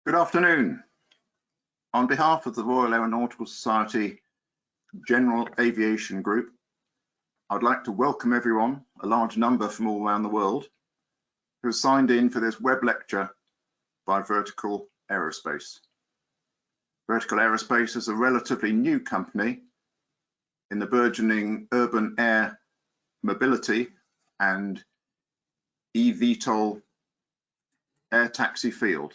Good afternoon. On behalf of the Royal Aeronautical Society General Aviation Group, I'd like to welcome everyone, a large number from all around the world, who have signed in for this web lecture by Vertical Aerospace. Vertical Aerospace is a relatively new company in the burgeoning urban air mobility and eVTOL air taxi field.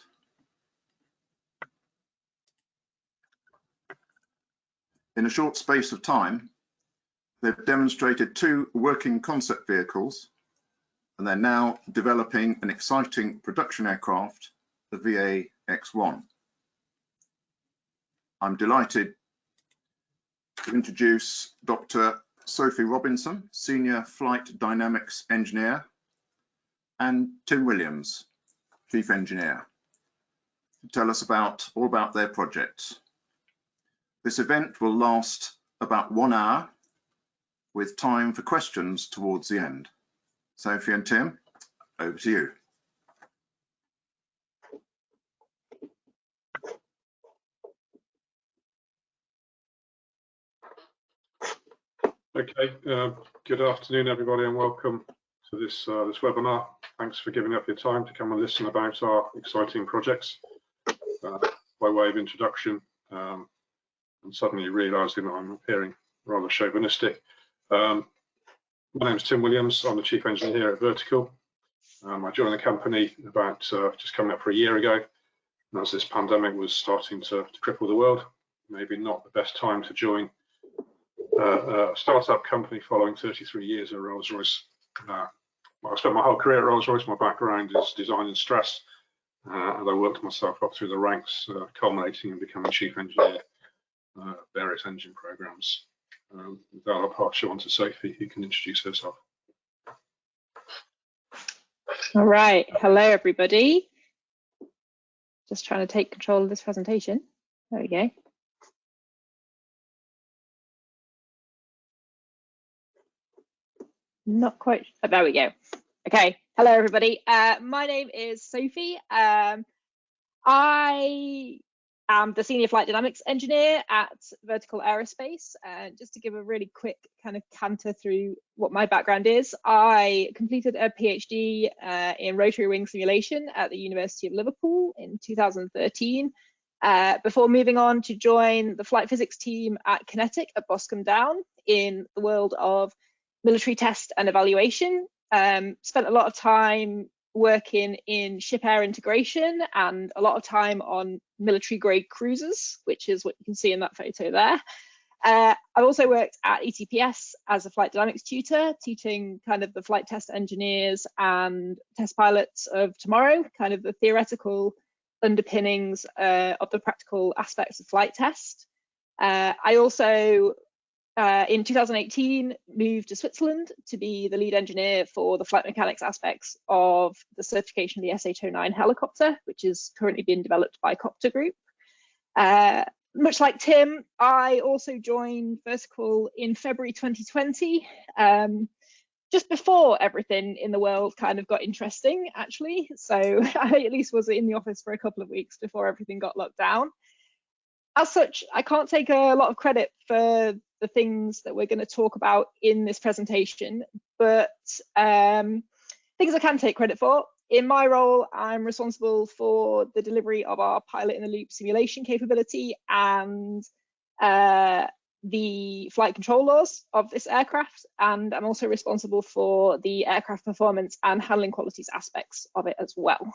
In a short space of time, they've demonstrated 2 working concept vehicles, and they're now developing an exciting production aircraft, the VA-X1. I'm delighted to introduce Dr. Sophie Robinson, Senior Flight Dynamics Engineer, and Tim Williams, Chief Engineer, to tell us all about their projects. This event will last about 1 hour, with time for questions towards the end. Sophie and Tim, over to you. Okay, good afternoon everybody and welcome to this webinar. Thanks for giving up your time to come and listen about our exciting projects. By way of introduction, and suddenly realising that I'm appearing rather chauvinistic. My name is Tim Williams. I'm the Chief Engineer here at Vertical. I joined the company about just coming up for a year ago, and as this pandemic was starting to cripple the world, maybe not the best time to join a startup company following 33 years at Rolls-Royce. I spent my whole career at Rolls-Royce. My background is design and stress, and I worked myself up through the ranks, culminating in becoming Chief Engineer various engine programs. With that, I'll pass you on to Sophie, who can introduce herself. All right, hello everybody. Just trying to take control of this presentation. There we go. Not quite, oh, there we go. Okay, hello everybody. My name is Sophie. I am the Senior Flight Dynamics Engineer at Vertical Aerospace. Just to give a really quick kind of canter through what my background is, I completed a PhD in rotary wing simulation at the University of Liverpool in 2013, before moving on to join the flight physics team at Kinetic at Boscombe Down in the world of military test and evaluation. Spent a lot of time working in ship-air integration and a lot of time on military-grade cruisers, which is what you can see in that photo there. I've also worked at ETPS as a flight dynamics tutor, teaching kind of the flight test engineers and test pilots of tomorrow, kind of the theoretical underpinnings of the practical aspects of flight test. I also in 2018 moved to Switzerland to be the lead engineer for the flight mechanics aspects of the certification of the SH09 helicopter, which is currently being developed by Copter Group. Much like Tim, I also joined Vertical in February 2020, just before everything in the world kind of got interesting, actually. So I at least was in the office for a couple of weeks before everything got locked down. As such, I can't take a lot of credit for the things that we're going to talk about in this presentation, but things I can take credit for. In my role, I'm responsible for the delivery of our pilot in the loop simulation capability and the flight control laws of this aircraft, and I'm also responsible for the aircraft performance and handling qualities aspects of it as well.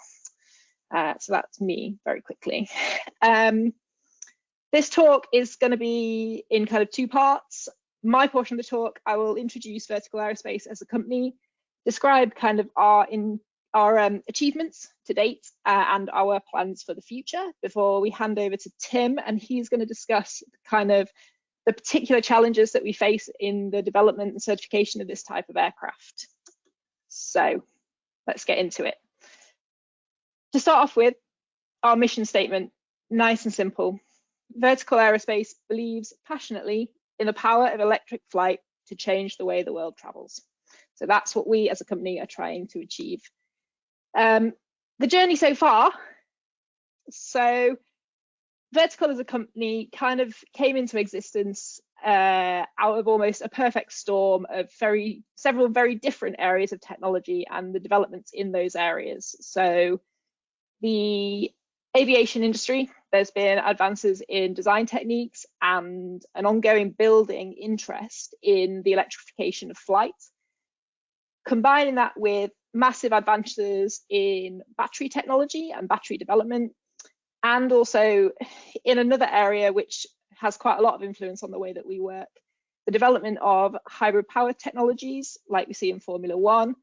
So that's me very quickly. This talk is going to be in kind of 2 parts. My portion of the talk, I will introduce Vertical Aerospace as a company, describe kind of our achievements to date and our plans for the future before we hand over to Tim, and he's going to discuss kind of the particular challenges that we face in the development and certification of this type of aircraft. So let's get into it. To start off with, our mission statement, nice and simple. Vertical Aerospace believes passionately in the power of electric flight to change the way the world travels. So that's what we as a company are trying to achieve. The journey so far So Vertical as a company kind of came into existence out of almost a perfect storm of several very different areas of technology and the developments in those areas. So the aviation industry, there's been advances in design techniques and an ongoing building interest in the electrification of flight. Combining that with massive advances in battery technology and battery development, and also in another area which has quite a lot of influence on the way that we work, the development of hybrid power technologies like we see in Formula One,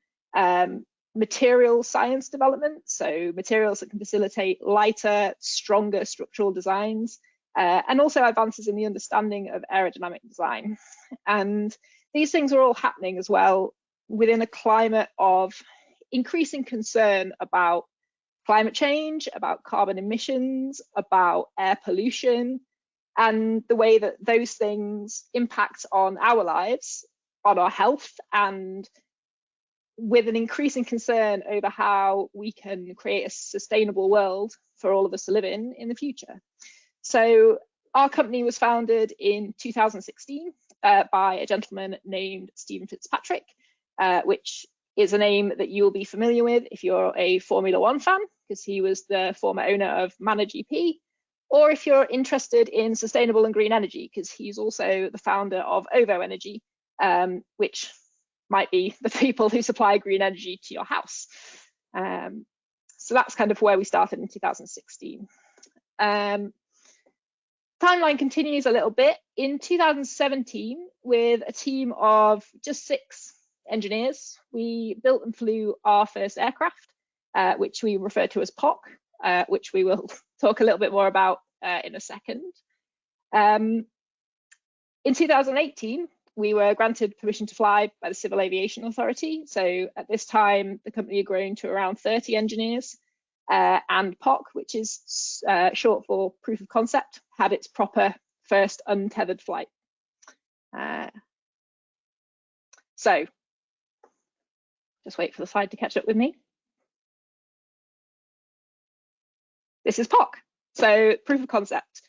material science development, so materials that can facilitate lighter, stronger structural designs, and also advances in the understanding of aerodynamic design. And these things are all happening as well within a climate of increasing concern about climate change, about carbon emissions, about air pollution, and the way that those things impact on our lives, on our health, and with an increasing concern over how we can create a sustainable world for all of us to live in the future. So our company was founded in 2016 by a gentleman named Stephen Fitzpatrick, which is a name that you'll be familiar with if you're a Formula One fan, because he was the former owner of Manor GP, or if you're interested in sustainable and green energy, because he's also the founder of OVO Energy, which might be the people who supply green energy to your house. So that's kind of where we started in 2016. Timeline continues a little bit. In 2017, with a team of just 6 engineers, we built and flew our first aircraft, which we refer to as POC, which we will talk a little bit more about in a second. In 2018, we were granted permission to fly by the Civil Aviation Authority. So at this time, the company had grown to around 30 engineers, and POC, which is short for proof of concept, had its proper first untethered flight. So just wait for the slide to catch up with me. This is POC, so proof of concept.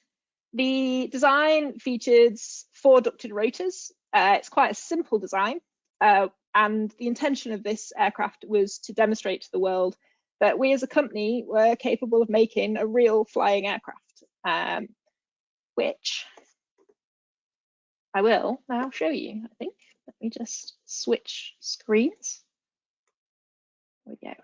The design featured 4 ducted rotors. It's quite a simple design, and the intention of this aircraft was to demonstrate to the world that we as a company were capable of making a real flying aircraft, which I will now show you, I think. Let me just switch screens. There we go.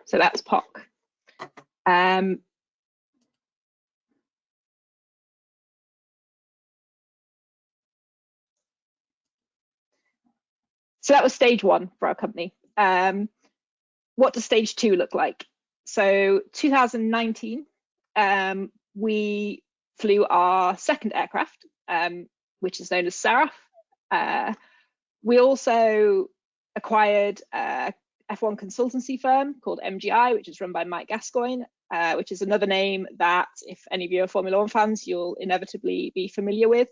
So that's POC. So that was stage 1 for our company. What does stage 2 look like? So 2019, we flew our second aircraft, which is known as Seraph. We also acquired a F1 consultancy firm called MGI, which is run by Mike Gascoigne, which is another name that, if any of you are Formula One fans, you'll inevitably be familiar with.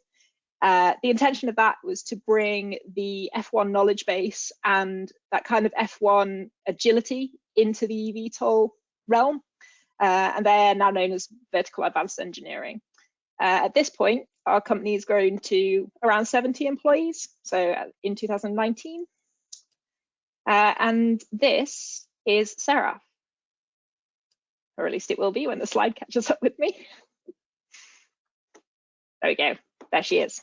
The intention of that was to bring the F1 knowledge base and that kind of F1 agility into the eVTOL realm, and they're now known as Vertical Advanced Engineering. At this point, our company has grown to around 70 employees, so in 2019. And this is Seraph, or at least it will be when the slide catches up with me. There we go, there she is.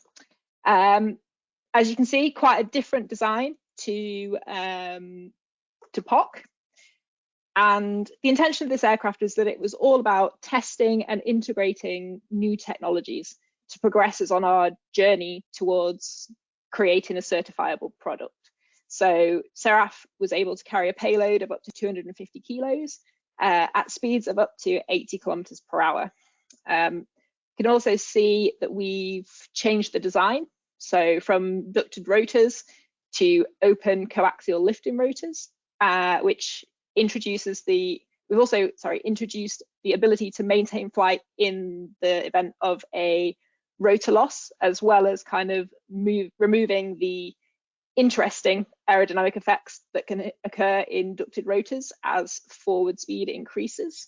As you can see, quite a different design to POC. And the intention of this aircraft is that it was all about testing and integrating new technologies to progress us on our journey towards creating a certifiable product. So Seraph was able to carry a payload of up to 250 kilos at speeds of up to 80 kilometers per hour. You can also see that we've changed the design. So from ducted rotors to open coaxial lifting rotors, which introduces we've also introduced the ability to maintain flight in the event of a rotor loss, as well as kind of removing the interesting aerodynamic effects that can occur in ducted rotors as forward speed increases.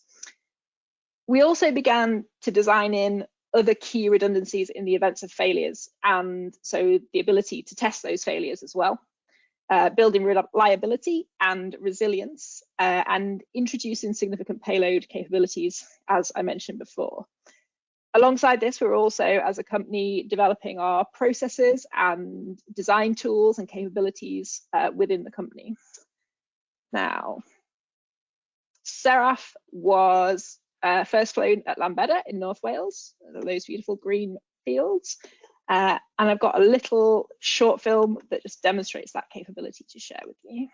We also began to design in other key redundancies in the events of failures, and so the ability to test those failures as well, building reliability and resilience, and introducing significant payload capabilities, as I mentioned before. Alongside this, we're also, as a company, developing our processes and design tools and capabilities within the company. Now, Seraph was first flown at Llanbedr in North Wales, those beautiful green fields. And I've got a little short film that just demonstrates that capability to share with you.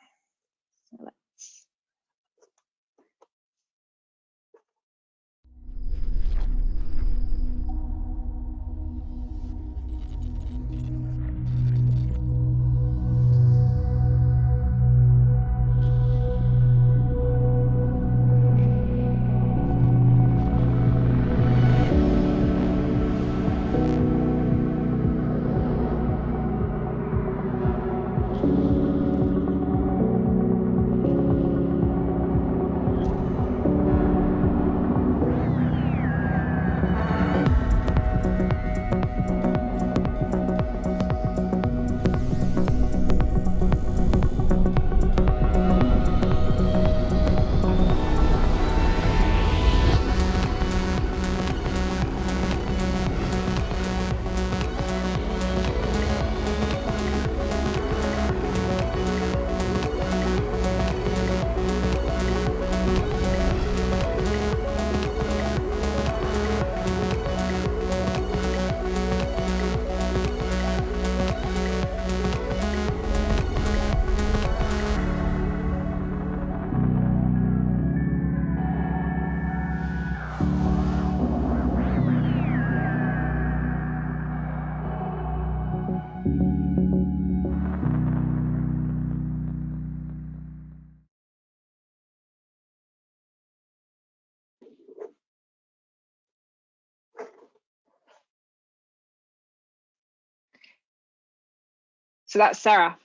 So that's Seraph.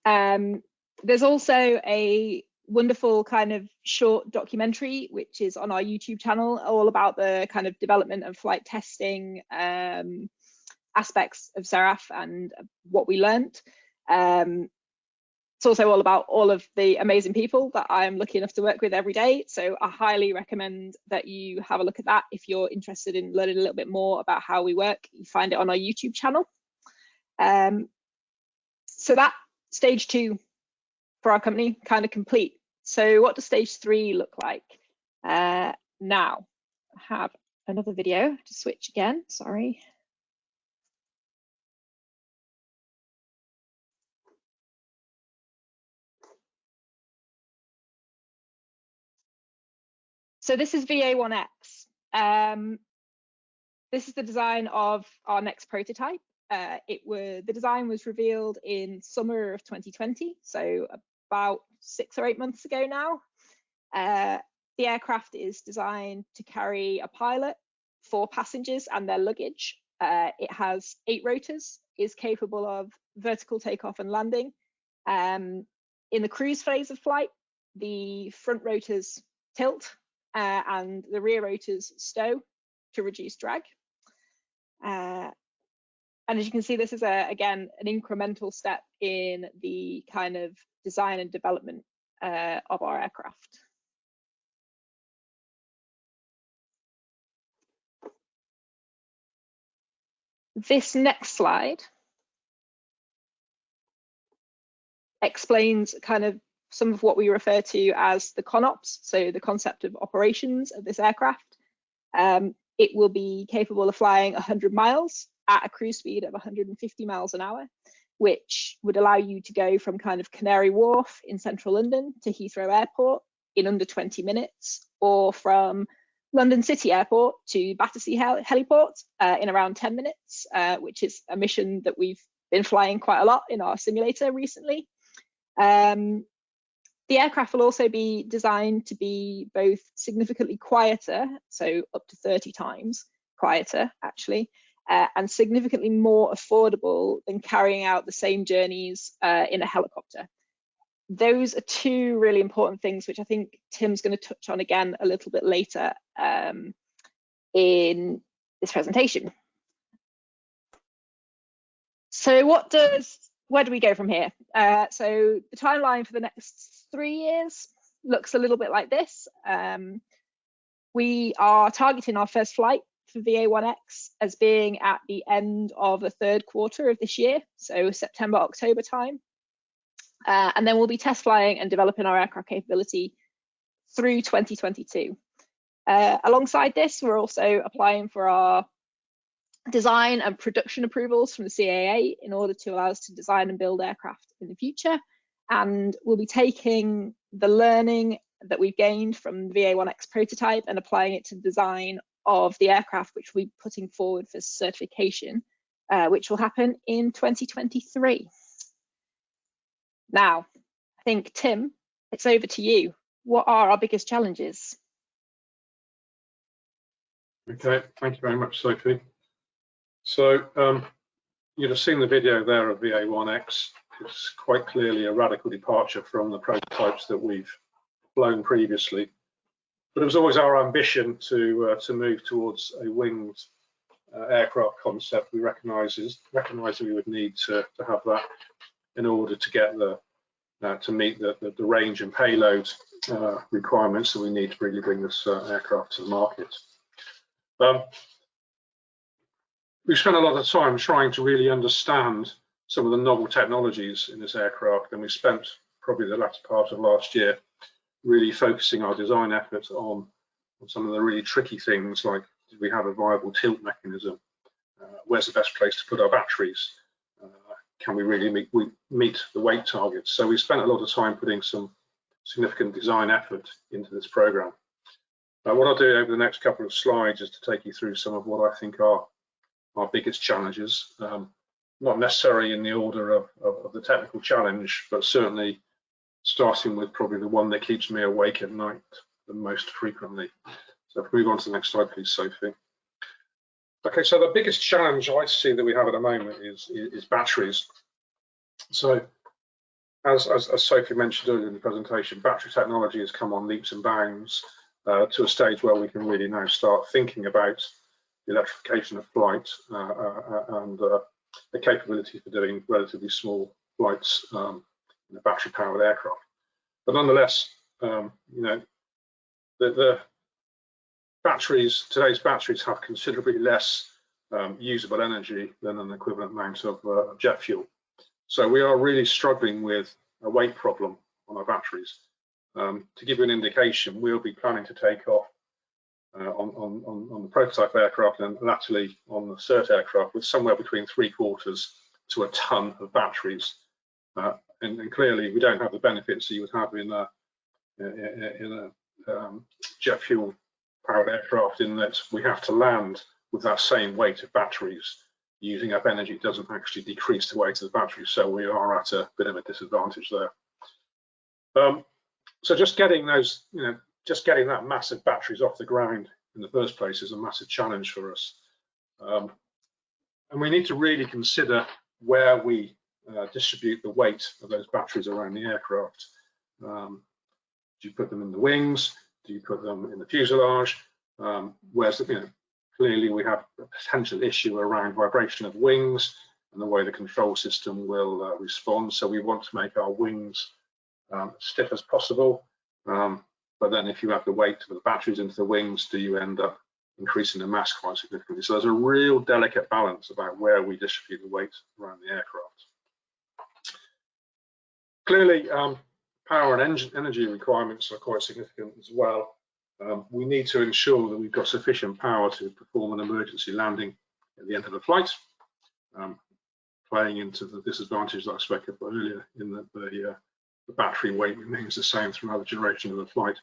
There's also a wonderful kind of short documentary which is on our YouTube channel, all about the kind of development and flight testing aspects of Seraph and what we learned. It's also all about all of the amazing people that I'm lucky enough to work with every day. So I highly recommend that you have a look at that if you're interested in learning a little bit more about how we work. You find it on our YouTube channel. So that stage 2 for our company kind of complete. So what does stage 3 look like? Now I have another video to switch again, sorry. So this is VA1X. This is the design of our next prototype. The design was revealed in summer of 2020, so about 6 or 8 months ago now. The aircraft is designed to carry a pilot, 4 passengers and their luggage. It has 8 rotors, is capable of vertical takeoff and landing. In the cruise phase of flight, the front rotors tilt and the rear rotors stow to reduce drag. And as you can see, this is, again, an incremental step in the kind of design and development of our aircraft. This next slide explains kind of some of what we refer to as the ConOps, so the concept of operations of this aircraft. It will be capable of flying 100 miles at a cruise speed of 150 miles an hour. which would allow you to go from kind of Canary Wharf in central London to Heathrow Airport in under 20 minutes, or from London City Airport to Battersea Heliport in around 10 minutes, which is a mission that we've been flying quite a lot in our simulator recently. The aircraft will also be designed to be both significantly quieter, so up to 30 times quieter actually, and significantly more affordable than carrying out the same journeys in a helicopter. Those are two really important things, which I think Tim's going to touch on again a little bit later in this presentation. So where do we go from here? So the timeline for the next 3 years looks a little bit like this. We are targeting our first flight for VA1X as being at the end of the third quarter of this year, so September, October time. And then we'll be test flying and developing our aircraft capability through 2022. Alongside this, we're also applying for our design and production approvals from the CAA in order to allow us to design and build aircraft in the future. And we'll be taking the learning that we've gained from the VA1X prototype and applying it to the design of the aircraft, which we'll be putting forward for certification, which will happen in 2023. Now, I think, Tim, it's over to you. What are our biggest challenges? Okay, thank you very much, Sophie. So you'd have seen the video there of VA1X. It's quite clearly a radical departure from the prototypes that we've flown previously. But it was always our ambition to move towards a winged aircraft concept. We recognised we would need to have that in order to get to meet the range and payload requirements that we need to really bring this aircraft to the market. We've spent a lot of time trying to really understand some of the novel technologies in this aircraft, and we spent probably the latter part of last year really focusing our design efforts on some of the really tricky things, like, do we have a viable tilt mechanism? Where's the best place to put our batteries? Can we really meet the weight targets? So we spent a lot of time putting some significant design effort into this program. What I'll do over the next couple of slides is to take you through some of what I think are our biggest challenges, not necessarily in the order of the technical challenge, but certainly starting with probably the one that keeps me awake at night the most frequently. So if we move on to the next slide, please, Sophie. Okay, so the biggest challenge I see that we have at the moment is batteries. So as Sophie mentioned earlier in the presentation, battery technology has come on leaps and bounds to a stage where we can really now start thinking about the electrification of flight and the capability for doing relatively small flights in a battery-powered aircraft. But nonetheless, you know, the batteries, today's batteries have considerably less usable energy than an equivalent amount of jet fuel. So we are really struggling with a weight problem on our batteries. To give you an indication, we'll be planning to take off on the prototype aircraft and latterly on the cert aircraft with somewhere between 3/4 to a ton of batteries. And clearly we don't have the benefits that you would have in a jet fuel powered aircraft, in that we have to land with that same weight of batteries. Using up energy doesn't actually decrease the weight of the battery, so we are at a bit of a disadvantage there. So just getting those, you know, just getting that massive batteries off the ground in the first place is a massive challenge for us. And we need to really consider where we distribute the weight of those batteries around the aircraft. Do you put them in the wings? Do you put them in the fuselage? Where's the, you know, clearly we have a potential issue around vibration of wings and the way the control system will respond. So we want to make our wings as stiff as possible. But then if you have the weight of the batteries into the wings, do you end up increasing the mass quite significantly? So there's a real delicate balance about where we distribute the weight around the aircraft. Clearly, power and energy requirements are quite significant as well. We need to ensure that we've got sufficient power to perform an emergency landing at the end of the flight. playing into the disadvantage that I spoke about earlier, in that the battery weight remains the same throughout the duration of the flight.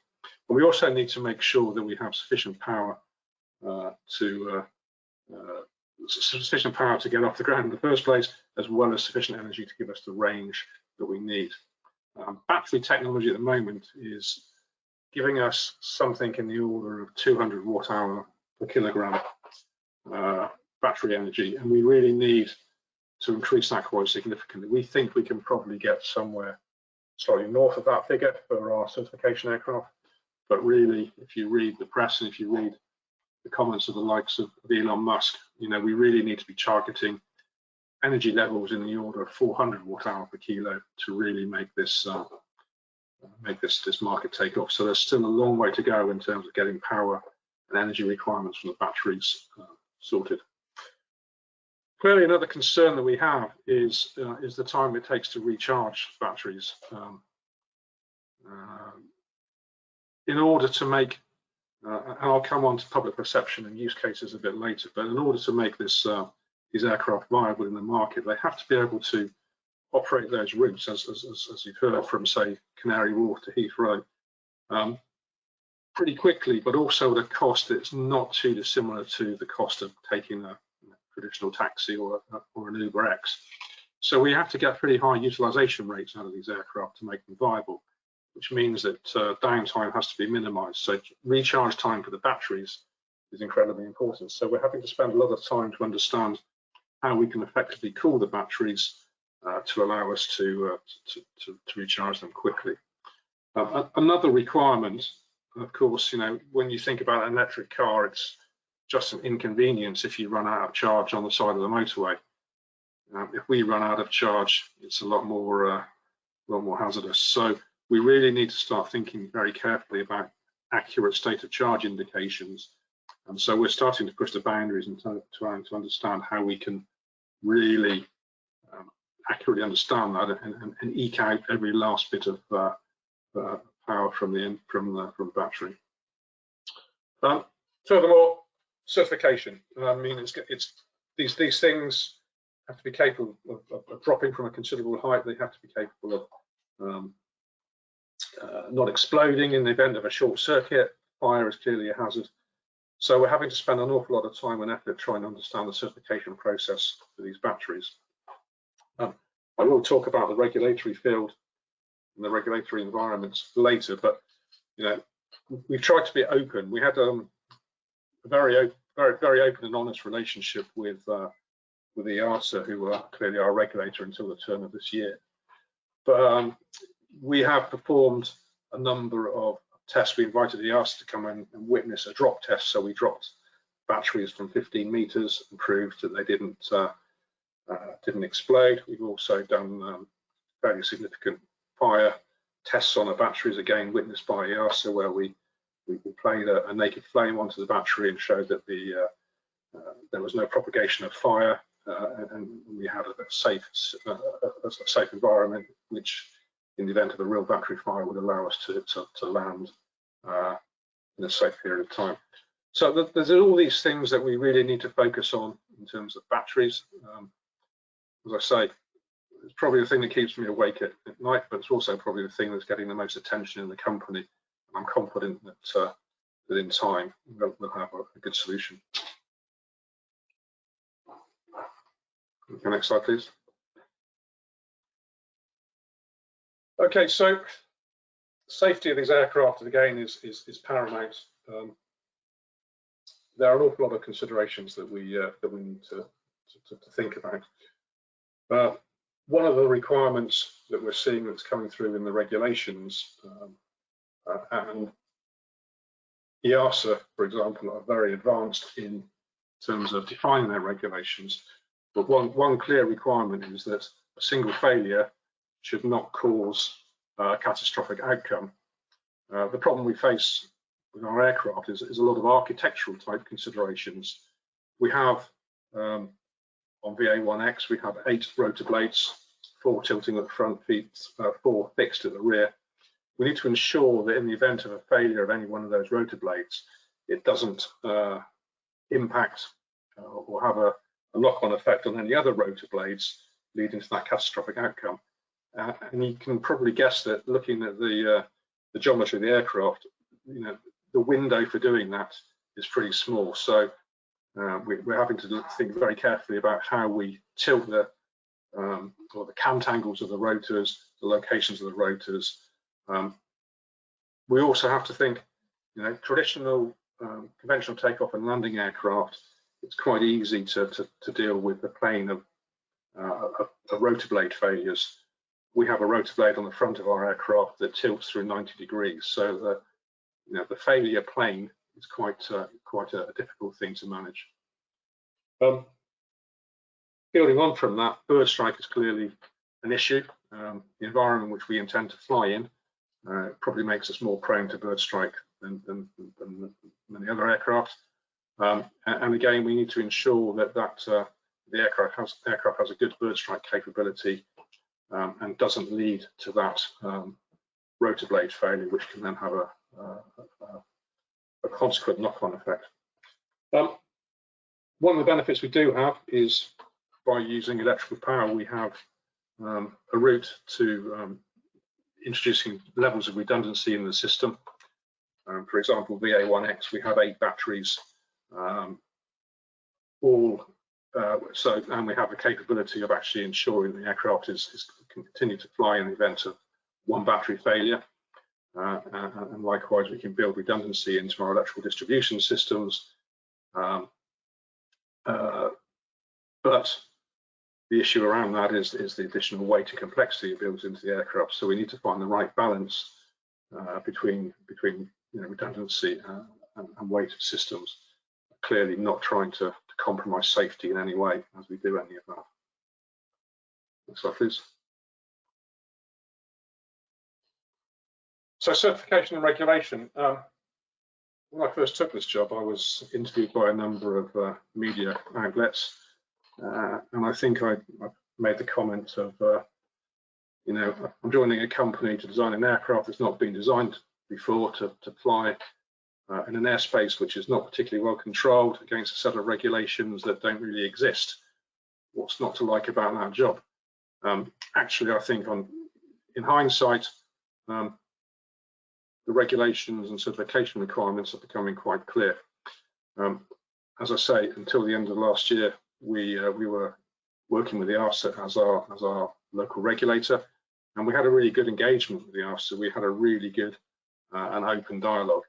But we also need to make sure that we have sufficient power sufficient power to get off the ground in the first place, as well as sufficient energy to give us the range that we need. Battery technology at the moment is giving us something in the order of 200 watt-hour per kilogram battery energy, and we really need to increase that quite significantly. We think we can probably get somewhere slightly north of that figure for our certification aircraft, but really, if you read the press and if you read the comments of the likes of Elon Musk, you know, we really need to be targeting energy levels in the order of 400 watt-hour per kilo to really make this this market take off. So there's still a long way to go in terms of getting power and energy requirements from the batteries sorted. Clearly, another concern that we have is the time it takes to recharge batteries. In order to make, and I'll come on to public perception and use cases a bit later, but in order to make this these aircraft viable in the market, they have to be able to operate those routes, as you've heard, from, say, Canary Wharf to Heathrow, pretty quickly, but also at a cost that's not too dissimilar to the cost of taking a traditional taxi or an Uber X. So we have to get pretty high utilization rates out of these aircraft to make them viable, which means that downtime has to be minimized. So recharge time for the batteries is incredibly important. So we're having to spend a lot of time to understand how we can effectively cool the batteries to allow us to recharge them quickly. Another requirement, of course, you know, when you think about an electric car, it's just an inconvenience if you run out of charge on the side of the motorway. If we run out of charge, it's a lot more hazardous. So we really need to start thinking very carefully about accurate state of charge indications. And so we're starting to push the boundaries and trying to understand how we can really accurately understand that and eke out every last bit of power from the battery. Furthermore, certification. I mean, it's these things have to be capable of dropping from a considerable height. They have to be capable of not exploding in the event of a short circuit. Fire is clearly a hazard. So we're having to spend an awful lot of time and effort trying to understand the certification process for these batteries. I will talk about the regulatory field and the regulatory environments later, but you know, we've tried to be open. We had a very open and honest relationship with the EASA, who are clearly our regulator until the turn of this year. But we have performed a number of tests. We invited the EASA to come in and witness a drop test. So we dropped batteries from 15 meters and proved that they didn't explode. We've also done fairly significant fire tests on the batteries, again witnessed by EASA, where we played a naked flame onto the battery and showed that there was no propagation of fire, and we had a safe environment, which in the event of a real battery fire would allow us to land in a safe period of time. So there's all these things that we really need to focus on in terms of batteries. As I say, it's probably the thing that keeps me awake at night, but it's also probably the thing that's getting the most attention in the company. And I'm confident that in time we'll have a good solution. Okay, next slide, please. Okay, so safety of these aircraft again is paramount. There are an awful lot of considerations that we need to think about. One of the requirements that we're seeing that's coming through in the regulations, and EASA, for example, are very advanced in terms of defining their regulations. But one clear requirement is that a single failure should not cause a catastrophic outcome. The problem we face with our aircraft is a lot of architectural type considerations. We have on VA1X, we have 8 rotor blades, 4 tilting at the front, 4 fixed at the rear. We need to ensure that in the event of a failure of any one of those rotor blades, it doesn't impact or have a knock-on effect on any other rotor blades, leading to that catastrophic outcome. And you can probably guess that looking at the geometry of the aircraft, the window for doing that is pretty small. So we're having to think very carefully about how we tilt the cant angles of the rotors, the locations of the rotors. We also have to think, traditional conventional takeoff and landing aircraft, it's quite easy to deal with the plane of rotor blade failures. We have a rotor blade on the front of our aircraft that tilts through 90 degrees. So the failure plane is quite a difficult thing to manage. Building on from that, bird strike is clearly an issue. The environment which we intend to fly in probably makes us more prone to bird strike than many other aircraft. And again, we need to ensure that the aircraft has a good bird strike capability and doesn't lead to that rotor blade failure, which can then have a consequent knock-on effect. One of the benefits we do have is by using electrical power, we have a route to introducing levels of redundancy in the system. For example, VA1X, we have 8 batteries, and we have the capability of actually ensuring the aircraft can continue to fly in the event of one battery failure. And likewise, we can build redundancy into our electrical distribution systems. But the issue around that is the additional weight and complexity built into the aircraft. So we need to find the right balance between redundancy and weight of systems. Clearly not trying to compromise safety in any way as we do any of that. Next slide, please. So certification and regulation. When I first took this job, I was interviewed by a number of media outlets, and I think I made the comment of, I'm joining a company to design an aircraft that's not been designed before to fly in an airspace which is not particularly well controlled against a set of regulations that don't really exist. What's not to like about that job? Actually, I think in hindsight, the regulations and certification requirements are becoming quite clear. As I say, until the end of last year, we were working with the ARSA as our local regulator, and we had a really good engagement with the ARSA. We had a really good and open dialogue.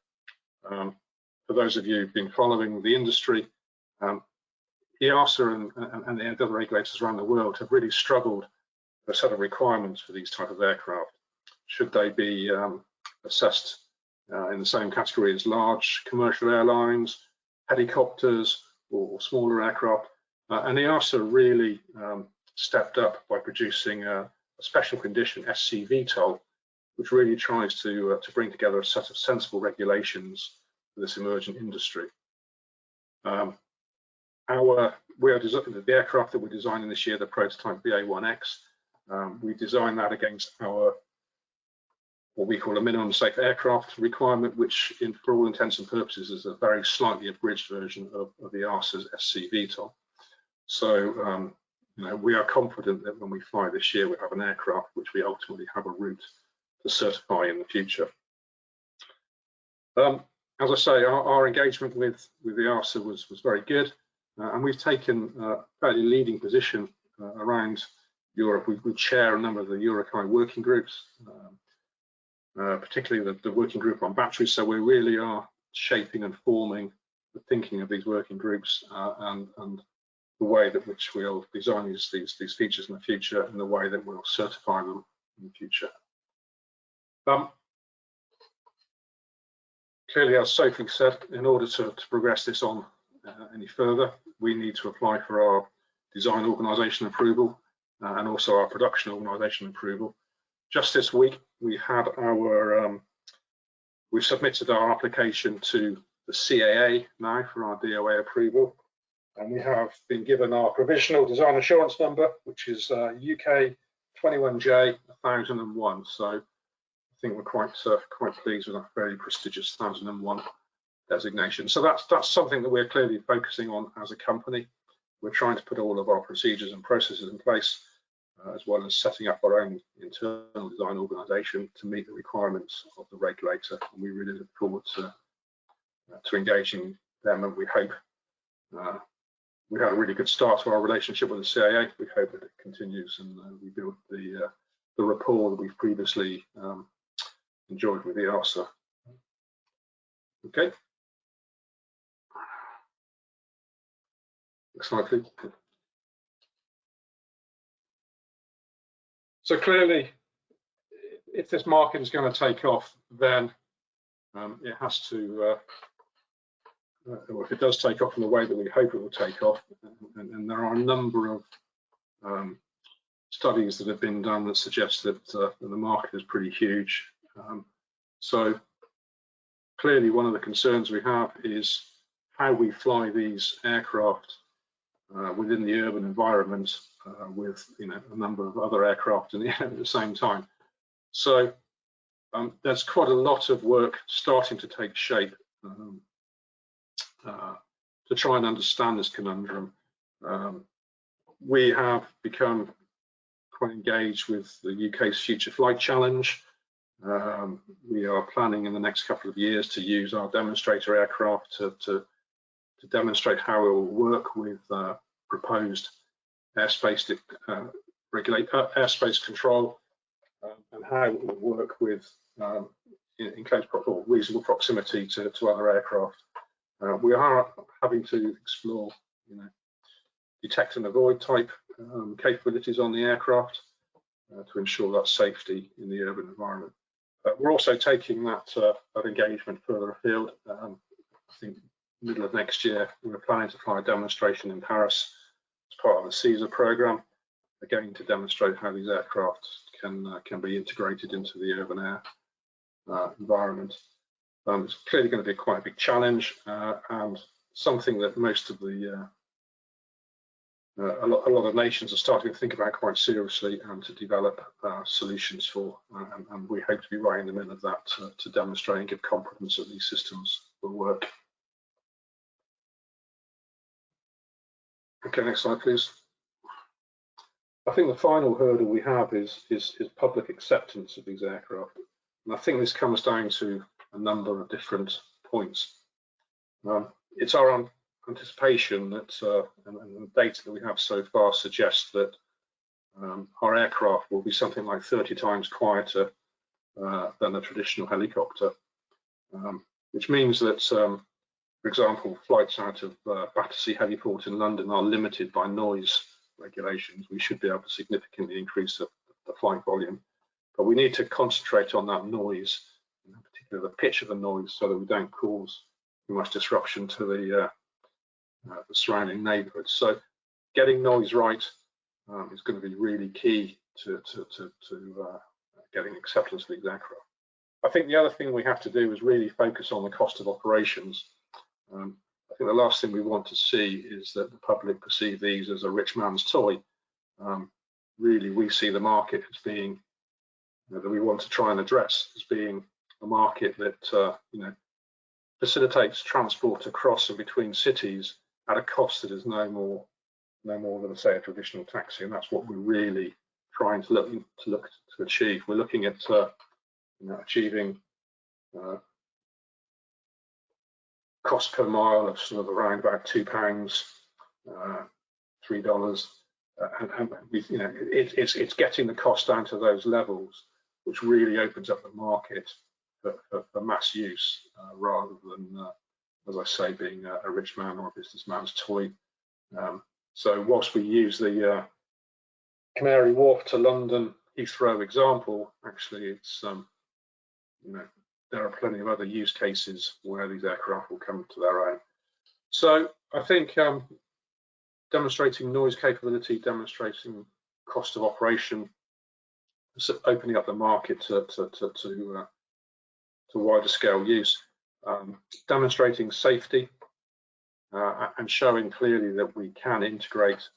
For those of you who've been following the industry, the ARSA and the other regulators around the world have really struggled with a set of requirements for these type of aircraft. Should they be assessed in the same category as large commercial airlines, helicopters, or smaller aircraft? And the ARSA really stepped up by producing a special condition, SC-VTOL, which really tries to bring together a set of sensible regulations for this emerging industry. The aircraft that we're designing this year, the prototype VA1X, we designed that against what we call a minimum safe aircraft requirement, which for all intents and purposes is a very slightly abridged version of the ARSA's SC-VTOL. So we are confident that when we fly this year, we have an aircraft which we ultimately have a route to certify in the future. As I say, our engagement with the ARSA was very good, and we've taken a fairly leading position around Europe. We chair a number of the Eurokai working groups, particularly the working group on batteries. So we really are shaping and forming the thinking of these working groups and the way that which we'll design these features in the future and the way that we'll certify them in the future. Clearly, as Sophie said, in order to progress this on any further, we need to apply for our design organisation approval and also our production organisation approval. Just this week, we've submitted our application to the CAA now for our DOA approval, and we have been given our provisional design assurance number, which is UK 21J 1001. So I think we're quite pleased with that very prestigious 1001 designation. So that's something that we're clearly focusing on as a company. We're trying to put all of our procedures and processes in place as well as setting up our own internal design organisation to meet the requirements of the regulator. And we really look forward to engaging them, and we hope we had a really good start to our relationship with the CIA. We hope that it continues, and we build the rapport that we've previously enjoyed with the EASA. Okay. Next slide, please. So clearly, if this market is going to take off, then it has to, or if it does take off in the way that we hope it will take off, and there are a number of studies that have been done that suggest that the market is pretty huge. So clearly, one of the concerns we have is how we fly these aircraft within the urban environment with a number of other aircraft in the air at the same time. So there's quite a lot of work starting to take shape to try and understand this conundrum. We have become quite engaged with the UK's Future Flight Challenge. We are planning in the next couple of years to use our demonstrator aircraft to demonstrate how it will work with proposed airspace airspace control, and how it will work with in close or reasonable proximity to other aircraft. We are having to explore, detect and avoid type capabilities on the aircraft to ensure that safety in the urban environment. We're also taking that engagement further afield. I think middle of next year, we're planning to fly a demonstration in Paris as part of the CESAR program, again to demonstrate how these aircraft can be integrated into the urban air environment. It's clearly going to be quite a big challenge, and something that most of the a lot of nations are starting to think about quite seriously and to develop solutions for, and we hope to be right in the middle of that to demonstrate and give confidence that these systems will work. Okay, next slide, please. I think the final hurdle we have is public acceptance of these aircraft, and I think this comes down to a number of different points. It's our anticipation that, and the data that we have so far suggests that our aircraft will be something like 30 times quieter than a traditional helicopter, which means that, for example, flights out of Battersea Heliport in London are limited by noise regulations. We should be able to significantly increase the flight volume, but we need to concentrate on that noise, in particular the pitch of the noise, so that we don't cause too much disruption to the surrounding neighbourhoods. So getting noise right is going to be really key to getting acceptance of these aircraft. I think the other thing we have to do is really focus on the cost of operations. I think the last thing we want to see is that the public perceive these as a rich man's toy. Really, we see the market as being, that we want to try and address as being a market that facilitates transport across and between cities at a cost that is no more than, say, a traditional taxi, and that's what we're really trying to look to achieve. We're looking at achieving cost per mile of sort of around about £2, $3, and it's getting the cost down to those levels, which really opens up the market for mass use, rather than, as I say, being a rich man or a businessman's toy. So whilst we use the Canary Wharf to London Heathrow example, actually it's there are plenty of other use cases where these aircraft will come to their own. So I think demonstrating noise capability, demonstrating cost of operation, opening up the market to wider scale use, demonstrating safety, and showing clearly that we can integrate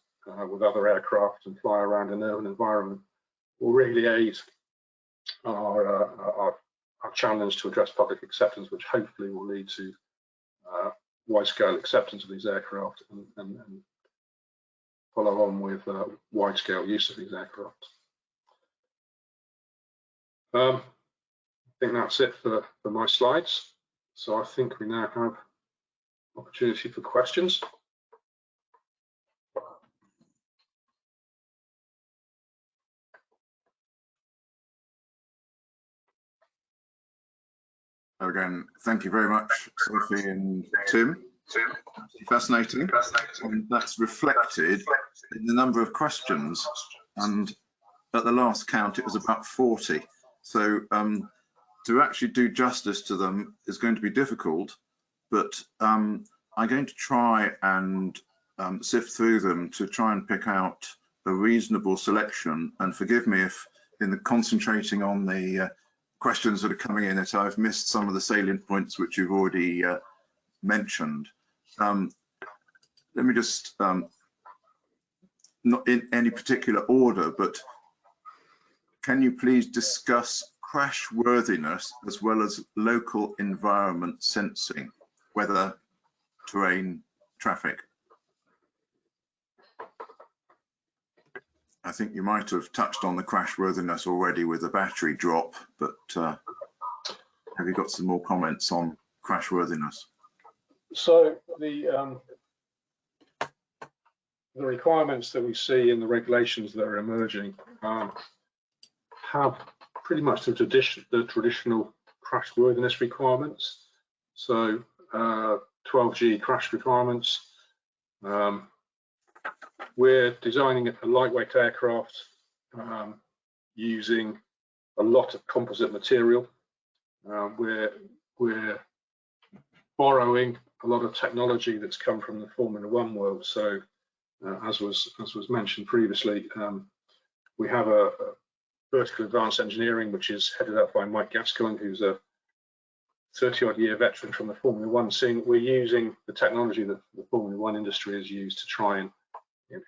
with other aircraft and fly around an urban environment will really aid our challenge to address public acceptance, which hopefully will lead to wide-scale acceptance of these aircraft and follow on with wide-scale use of these aircraft. I think that's it for my slides. So I think we now have opportunity for questions. Again, thank you very much, Sophie and Tim. Fascinating. And that's reflected in the number of questions. And at the last count, it was about 40. So to actually do justice to them is going to be difficult, but I'm going to try and sift through them to try and pick out a reasonable selection. And forgive me if in the concentrating on the questions that are coming in that I've missed some of the salient points which you've already mentioned. Let me just, not in any particular order, but can you please discuss crash worthiness as well as local environment sensing, weather, terrain, traffic? I think you might have touched on the crash worthiness already with the battery drop, but have you got some more comments on crash worthiness? So the requirements that we see in the regulations that are emerging have pretty much the traditional crash worthiness requirements. So 12G crash requirements. We're designing a lightweight aircraft using a lot of composite material. We're borrowing a lot of technology that's come from the Formula One world. So as was mentioned previously, we have a vertical advanced engineering which is headed up by Mike Gascoigne, who's a 30-odd year veteran from the Formula One scene. We're using the technology that the Formula One industry has used to try and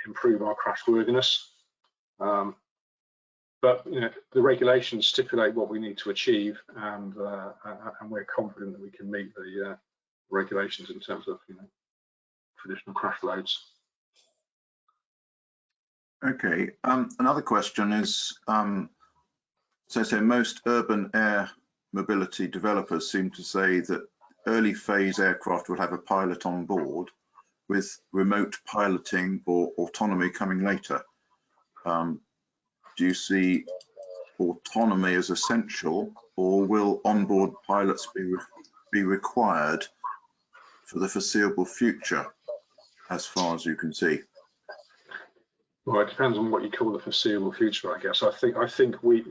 improve our crash worthiness. But you know, the regulations stipulate what we need to achieve, and we're confident that we can meet the regulations in terms of traditional crash loads. Okay, another question is, so most urban air mobility developers seem to say that early phase aircraft will have a pilot on board, with remote piloting or autonomy coming later. Do you see autonomy as essential, or will onboard pilots be required for the foreseeable future, as far as you can see? Well, it depends on what you call the foreseeable future, I guess. I think we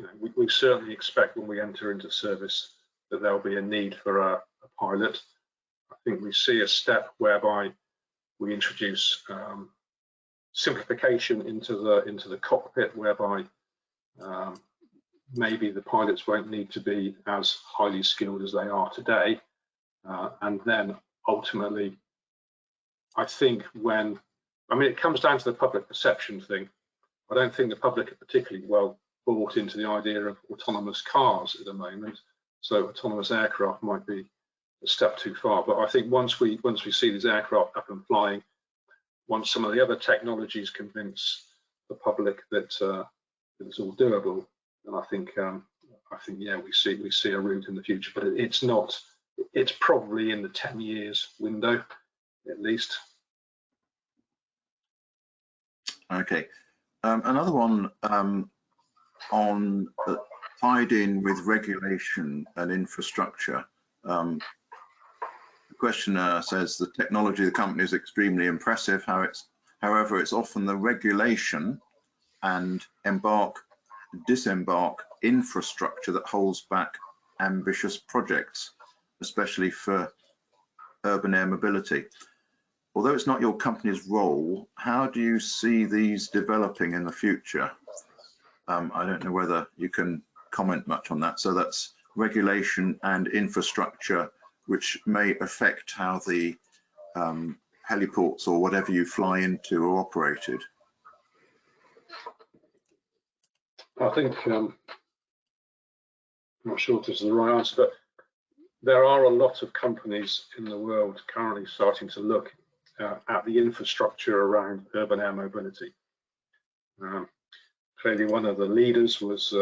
certainly expect when we enter into service that there'll be a need for a pilot. I think we see a step whereby we introduce simplification into the cockpit, whereby maybe the pilots won't need to be as highly skilled as they are today, and then ultimately, I think it comes down to the public perception thing. I don't think the public are particularly well bought into the idea of autonomous cars at the moment, so autonomous aircraft might be a step too far. But I think once we see these aircraft up and flying, once some of the other technologies convince the public that it's all doable, then I think yeah, we see a route in the future. But it's probably in the 10 years window at least. Okay, another one on tied in with regulation and infrastructure. The questioner says the technology of the company is extremely impressive. However, it's often the regulation and disembark infrastructure that holds back ambitious projects, especially for urban air mobility. Although it's not your company's role, how do you see these developing in the future? I don't know whether you can comment much on that. So that's regulation and infrastructure, which may affect how the heliports or whatever you fly into are operated. I think, I'm not sure if this is the right answer, but there are a lot of companies in the world currently starting to look at the infrastructure around urban air mobility. Clearly, one of the leaders was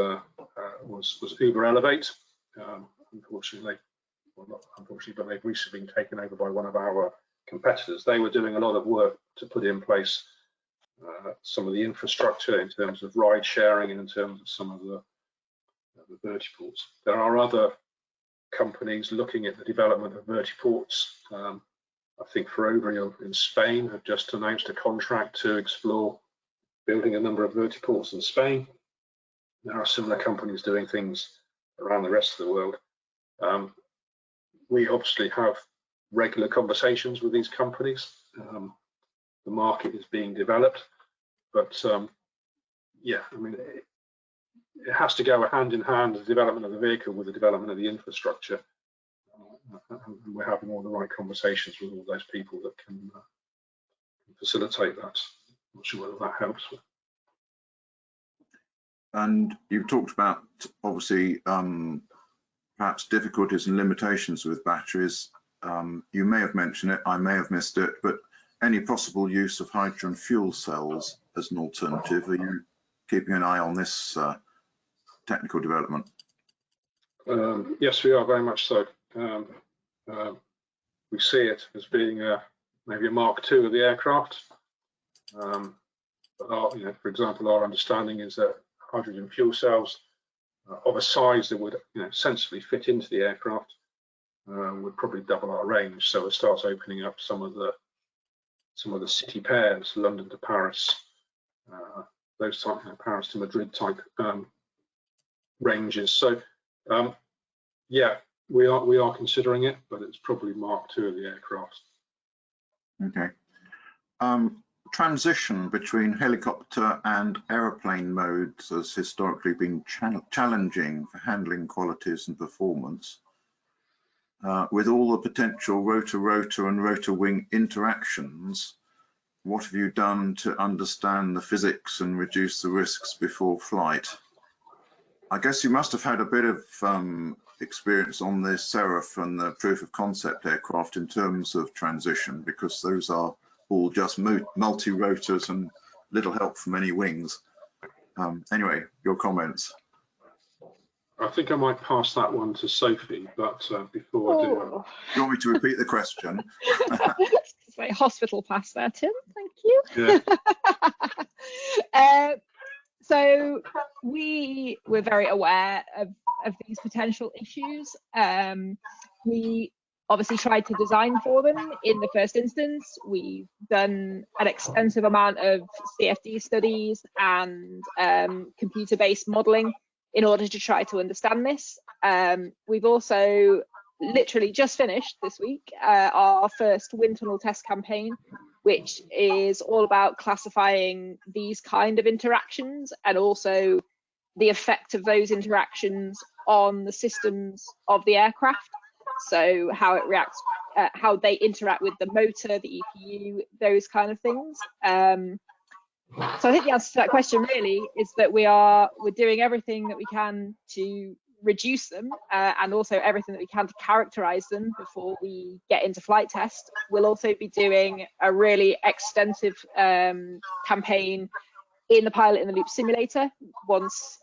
Uber Elevate. Unfortunately, well, not unfortunately, but they've recently been taken over by one of our competitors. They were doing a lot of work to put in place some of the infrastructure in terms of ride sharing and in terms of some of the vertiports. There are other companies looking at the development of vertiports. I think Ferrovial in Spain have just announced a contract to explore building a number of vertiports in Spain. There are similar companies doing things around the rest of the world. We obviously have regular conversations with these companies. The market is being developed, but yeah, I mean, it has to go hand in hand, the development of the vehicle with the development of the infrastructure. And we're having all the right conversations with all those people that can facilitate that. I'm not sure whether that helps. And you've talked about, obviously, perhaps difficulties and limitations with batteries. You may have mentioned it, I may have missed it, but any possible use of hydrogen fuel cells as an alternative? Are you keeping an eye on this technical development? Yes, we are very much so. We see it as being maybe a Mark II of the aircraft. But our, for example, our understanding is that hydrogen fuel cells of a size that would sensibly fit into the aircraft would probably double our range. So it starts opening up some of the city pairs, London to Paris, those type, Paris to Madrid type ranges. So yeah, we are considering it, but it's probably Mark II of the aircraft. Okay. Transition between helicopter and aeroplane modes has historically been challenging for handling qualities and performance. With all the potential rotor-rotor and rotor-wing interactions, what have you done to understand the physics and reduce the risks before flight? I guess you must have had a bit of experience on the Seraph and the proof of concept aircraft in terms of transition, because those are all just multi-rotors and little help from any wings. Anyway, your comments. I think I might pass that one to Sophie, but before I do, you want me to repeat the question? It's my hospital pass there, Tim. Thank you. Yeah. So we were very aware of these potential issues. We obviously tried to design for them in the first instance. We've done an extensive amount of CFD studies and computer-based modeling in order to try to understand this. We've also literally just finished this week our first wind tunnel test campaign, which is all about classifying these kind of interactions and also the effect of those interactions on the systems of the aircraft. So how it reacts, how they interact with the motor, the EPU, those kind of things. So I think the answer to that question really is that we're doing everything that we can to reduce them and also everything that we can to characterize them before we get into flight test. We'll also be doing a really extensive campaign in the pilot in the loop simulator once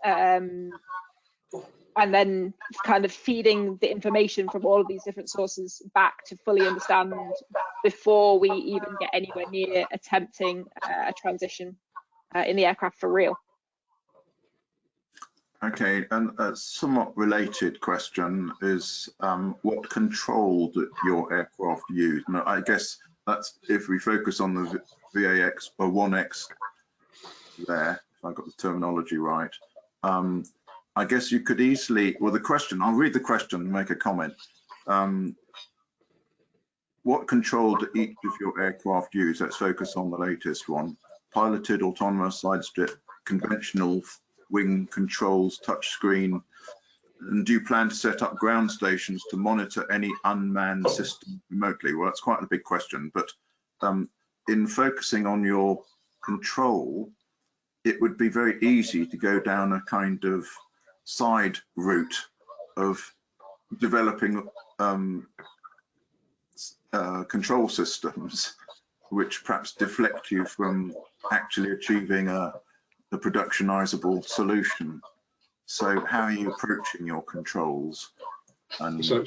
and then kind of feeding the information from all of these different sources back to fully understand before we even get anywhere near attempting a transition in the aircraft for real. Okay, and a somewhat related question is what control that your aircraft use? Now, I guess that's if we focus on the VAX or 1X there, if I got the terminology right. I guess you could easily, well, the question, I'll read the question and make a comment. What control do each of your aircraft use? Let's focus on the latest one. Piloted, autonomous, side strip, conventional, wing controls, touch screen. And do you plan to set up ground stations to monitor any unmanned system remotely? Well, that's quite a big question, but in focusing on your control, it would be very easy to go down a kind of side route of developing control systems which perhaps deflect you from actually achieving the productionizable solution. So how are you approaching your controls? And so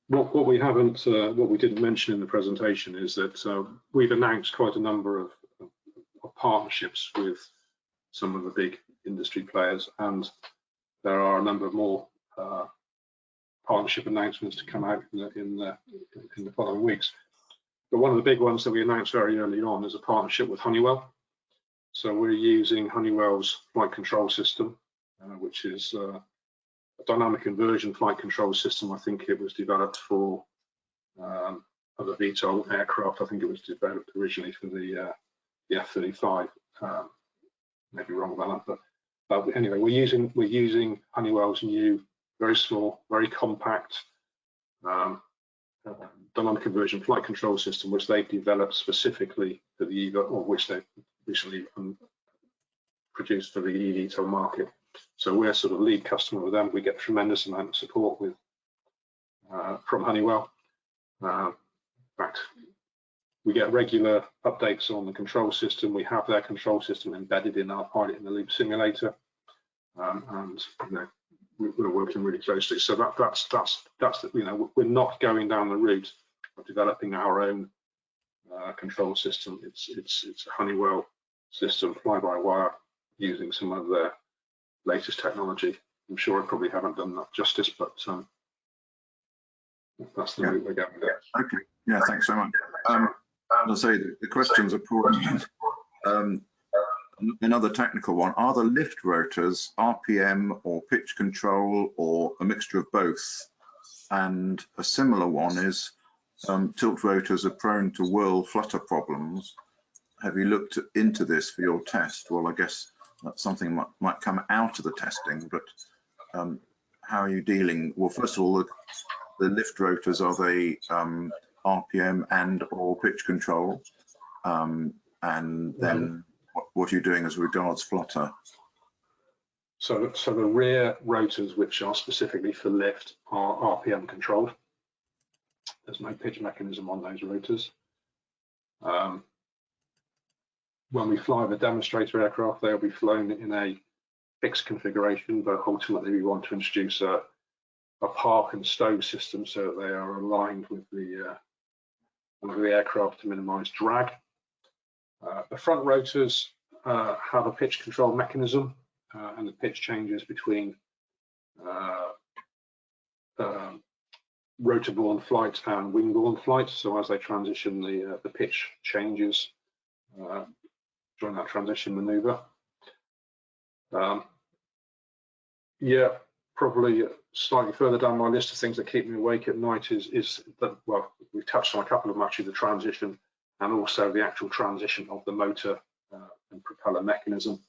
what we haven't, what we didn't mention in the presentation is that we've announced quite a number of partnerships with some of the big industry players, and there are a number of more partnership announcements to come out in the following weeks. But one of the big ones that we announced very early on is a partnership with Honeywell. So we're using Honeywell's flight control system, which is a dynamic inversion flight control system. I think it was developed for other VTOL aircraft. I think it was developed originally for the F-35. Maybe wrong about that, but anyway, we're using Honeywell's new, very small, very compact dynamic conversion flight control system, which they've developed specifically for the EVA, or which they've recently produced for the eVTOL market. So we're sort of lead customer with them. We get a tremendous amount of support with from Honeywell. In fact, we get regular updates on the control system. We have their control system embedded in our pilot in the loop simulator, and you know, we're working really closely. So that's you know, we're not going down the route of developing our own control system. It's a Honeywell system, fly-by-wire, using some of their latest technology. I'm sure I probably haven't done that justice, but that's the route we're going with. Okay, yeah, thanks so much. As I say, the questions are pouring in. Another technical one, are the lift rotors RPM or pitch control or a mixture of both? And a similar one is, tilt rotors are prone to whirl flutter problems. Have you looked into this for your test? Well, I guess that's something might come out of the testing, but how are you dealing? Well, first of all, the lift rotors, are they RPM and or pitch control? And then what are you doing as regards flutter? So the rear rotors, which are specifically for lift, are RPM controlled. There's no pitch mechanism on those rotors. When we fly the demonstrator aircraft, they'll be flown in a fixed configuration, but ultimately we want to introduce a park and stow system so that they are aligned with the aircraft to minimize drag. The front rotors have a pitch control mechanism, and the pitch changes between rotor-borne flight and wing-borne flight. So as they transition, the pitch changes during that transition maneuver. Yeah, probably slightly further down my list of things that keep me awake at night is that, well, we've touched on a couple of them actually, the transition and also the actual transition of the motor and propeller mechanism.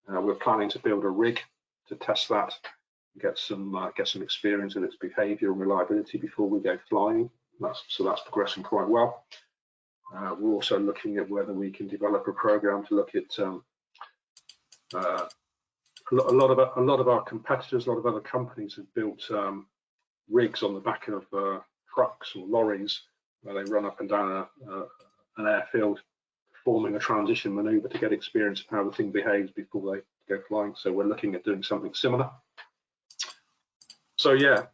We're planning to build a rig to test that, get some experience in its behaviour and reliability before we go flying. So that's progressing quite well. We're also looking at whether we can develop a program to look at a lot of our competitors, a lot of other companies have built rigs on the back of trucks or lorries where they run up and down an airfield, forming a transition maneuver to get experience of how the thing behaves before they go flying. So we're looking at doing something similar. So yeah,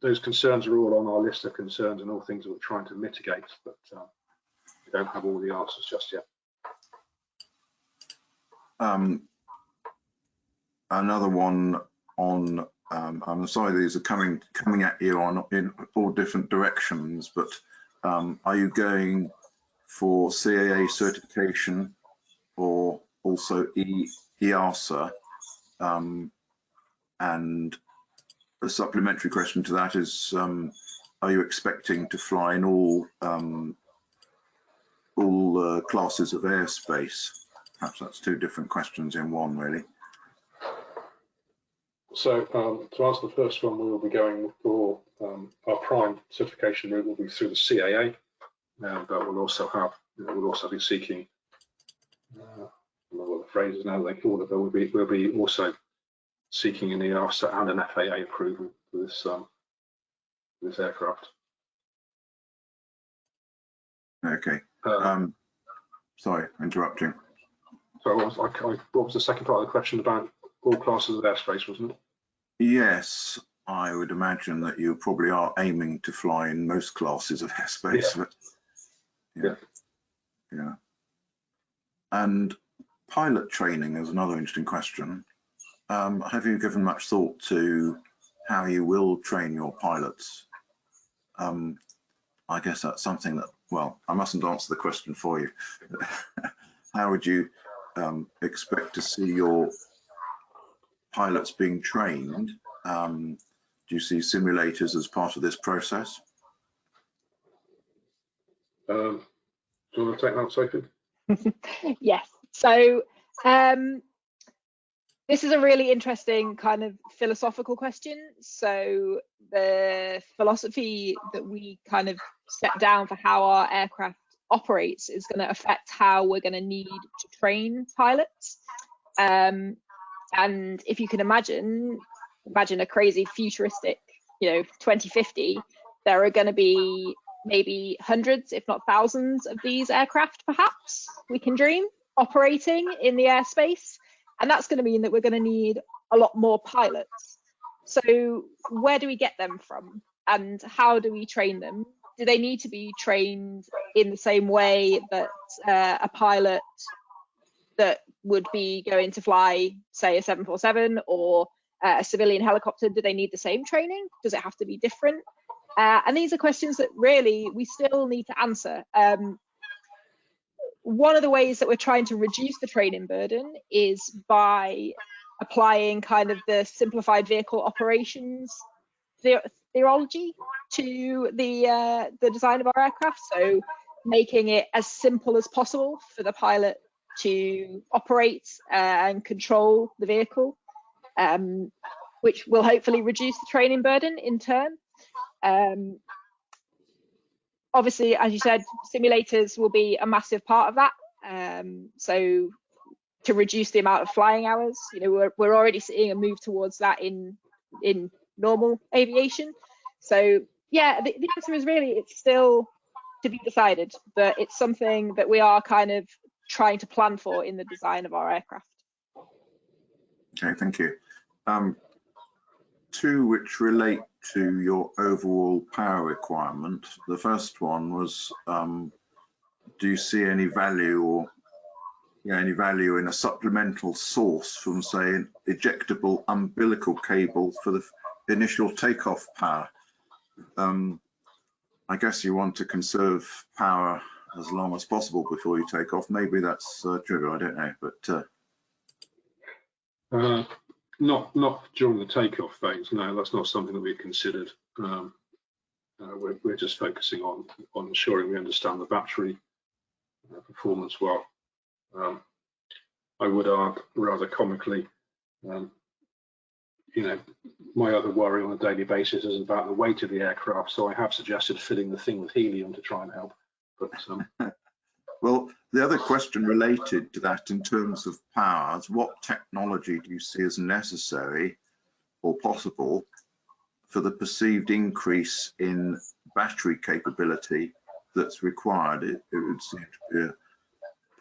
those concerns are all on our list of concerns and all things that we're trying to mitigate, but we don't have all the answers just yet. Another one on, I'm sorry these are coming at you in all different directions, but are you going for CAA certification or also EASA? And a supplementary question to that is, are you expecting to fly in all classes of airspace? Perhaps that's two different questions in one, really. So to answer the first one, we will be going for our prime certification route will be through the CAA, but we'll also be seeking, I don't know what the phrase is now they call it, but we'll be also seeking an EASA and an FAA approval for this aircraft. Okay. Sorry, interrupting. So what was the second part of the question about all classes of airspace, wasn't it? Yes, I would imagine that you probably are aiming to fly in most classes of airspace. Yeah. Yeah. And pilot training is another interesting question. Have you given much thought to how you will train your pilots? I guess that's something that, well, I mustn't answer the question for you. How would you expect to see your pilots being trained? Do you see simulators as part of this process? Do you want to take that, Sophie? Yes. So this is a really interesting kind of philosophical question. So the philosophy that we kind of set down for how our aircraft operates is going to affect how we're going to need to train pilots. And if you can imagine a crazy futuristic, 2050, there are going to be maybe hundreds, if not thousands, of these aircraft, perhaps, we can dream, operating in the airspace. And that's going to mean that we're going to need a lot more pilots. So where do we get them from? And how do we train them? Do they need to be trained in the same way that a pilot that would be going to fly, say, a 747 or a civilian helicopter, do they need the same training? Does it have to be different? And these are questions that really we still need to answer. One of the ways that we're trying to reduce the training burden is by applying kind of the simplified vehicle operations theology to the design of our aircraft. So making it as simple as possible for the pilot to operate and control the vehicle, which will hopefully reduce the training burden in turn. Obviously, as you said, simulators will be a massive part of that. So to reduce the amount of flying hours, we're already seeing a move towards that in normal aviation. So yeah, the answer is really it's still to be decided, but it's something that we are kind of trying to plan for in the design of our aircraft. Okay, thank you. Two which relate to your overall power requirement. The first one was, do you see any value or any value in a supplemental source from, say, an ejectable umbilical cable for the initial takeoff power? I guess you want to conserve power as long as possible before you take off. Maybe that's trivial, I don't know, but not during the takeoff phase. No, that's not something that we've considered. We're just focusing on ensuring we understand the battery performance well. I would add, rather comically, my other worry on a daily basis is about the weight of the aircraft, so I have suggested filling the thing with helium to try and help. But well, the other question related to that in terms of powers, what technology do you see as necessary or possible for the perceived increase in battery capability that's required? It would seem to be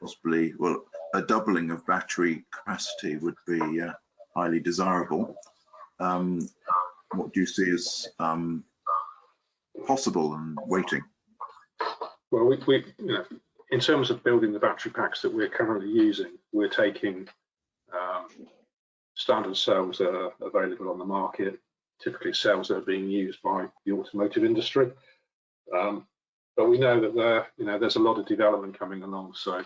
possibly, well, a doubling of battery capacity would be highly desirable. What do you see as possible and waiting? Well, we in terms of building the battery packs that we're currently using, we're taking standard cells that are available on the market, typically cells that are being used by the automotive industry. But we know that there's a lot of development coming along. So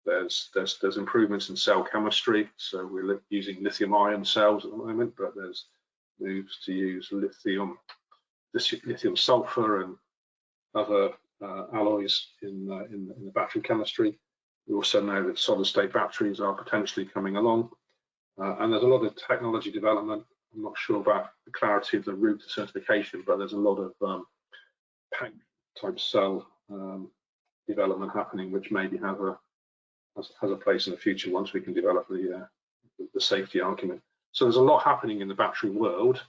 there's improvements in cell chemistry. So we're using lithium-ion cells at the moment, but there's moves to use lithium sulfur and other alloys in the battery chemistry. We also know that solid-state batteries are potentially coming along, and there's a lot of technology development. I'm not sure about the clarity of the route to certification, but there's a lot of pack-type cell development happening, which maybe has a place in the future once we can develop the safety argument. So there's a lot happening in the battery world.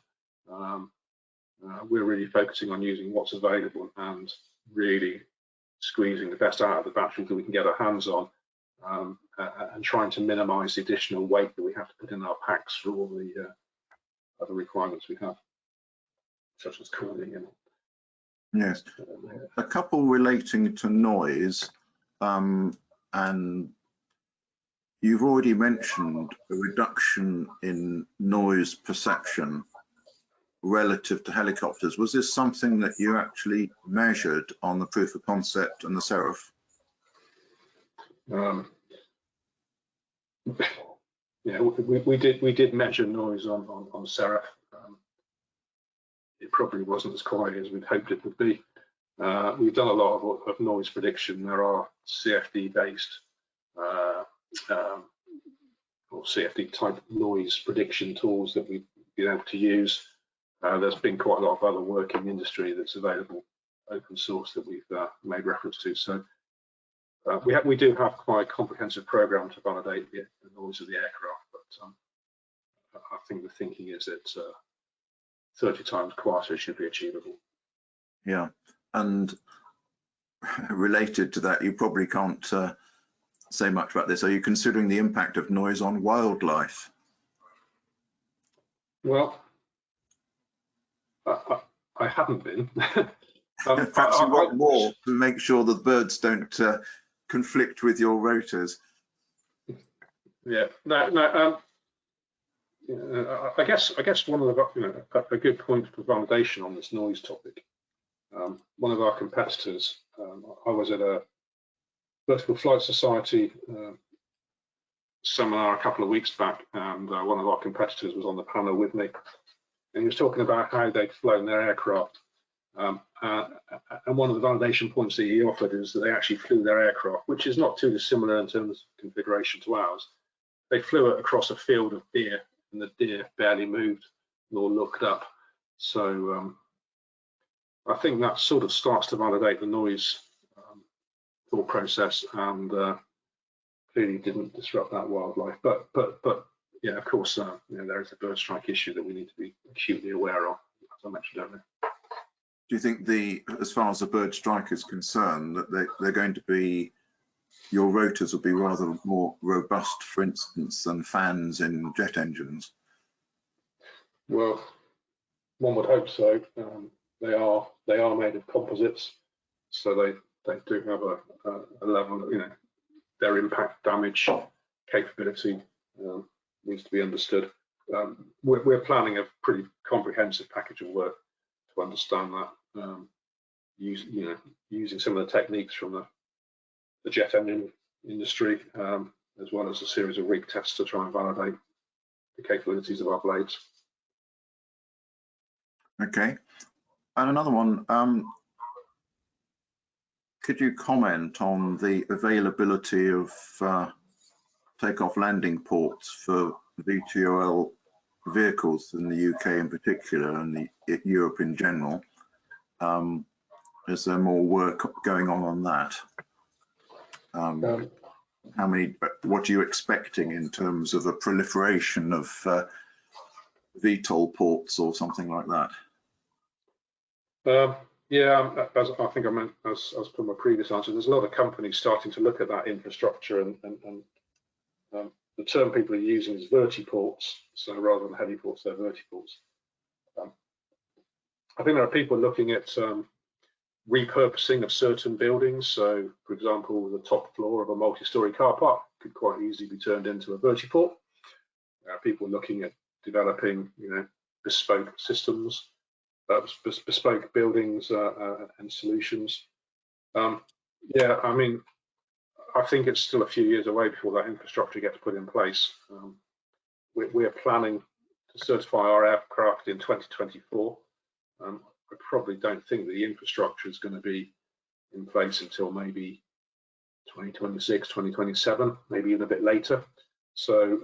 We're really focusing on using what's available and really squeezing the best out of the batteries that we can get our hands on, and trying to minimise the additional weight that we have to put in our packs for all the other requirements we have, such as cooling and. Yes, a couple relating to noise, and you've already mentioned a reduction in noise perception relative to helicopters. Was this something that you actually measured on the proof of concept and the Seraph? Yeah, we did measure noise on Seraph. It probably wasn't as quiet as we'd hoped it would be. We've done a lot of noise prediction. There are CFD based or CFD type noise prediction tools that we've been able to use. There's been quite a lot of other work in the industry that's available, open source, that we've made reference to. So we do have quite a comprehensive program to validate the noise of the aircraft, but I think the thinking is that 30 times quieter should be achievable. Yeah, and related to that, you probably can't say much about this. Are you considering the impact of noise on wildlife? Well, I haven't been. Perhaps you want more to make sure the birds don't conflict with your rotors. Yeah, no. I guess one of the a good point for validation on this noise topic. One of our competitors, I was at a Vertical Flight Society seminar a couple of weeks back, and one of our competitors was on the panel with me, and he was talking about how they'd flown their aircraft. And one of the validation points that he offered is that they actually flew their aircraft, which is not too dissimilar in terms of configuration to ours. They flew it across a field of deer, and the deer barely moved nor looked up. So I think that sort of starts to validate the noise thought process, and clearly didn't disrupt that wildlife. But yeah, of course, there is a bird strike issue that we need to be acutely aware of, as I mentioned earlier. Do you think as far as the bird strike is concerned, that they're going to be, your rotors will be rather more robust, for instance, than fans in jet engines? Well, one would hope so. They are made of composites, so they do have a level of, their impact damage capability needs to be understood. We're planning a pretty comprehensive package of work to understand that, using some of the techniques from the jet engine industry, as well as a series of rig tests to try and validate the capabilities of our blades. Okay, and another one, could you comment on the availability of takeoff landing ports for VTOL vehicles in the UK in particular, and Europe in general? Is there more work going on that? How many, what are you expecting in terms of a proliferation of VTOL ports or something like that? Yeah, as I think I meant, as per my previous answer, there's a lot of companies starting to look at that infrastructure, and the term people are using is vertiports. So rather than heliports, they're vertiports. I think there are people looking at repurposing of certain buildings. So, for example, the top floor of a multi-story car park could quite easily be turned into a vertiport. There are people looking at developing, bespoke systems, bespoke buildings and solutions. Yeah, I mean, I think it's still a few years away before that infrastructure gets put in place. We're planning to certify our aircraft in 2024. I probably don't think the infrastructure is going to be in place until maybe 2026, 2027, maybe even a bit later. So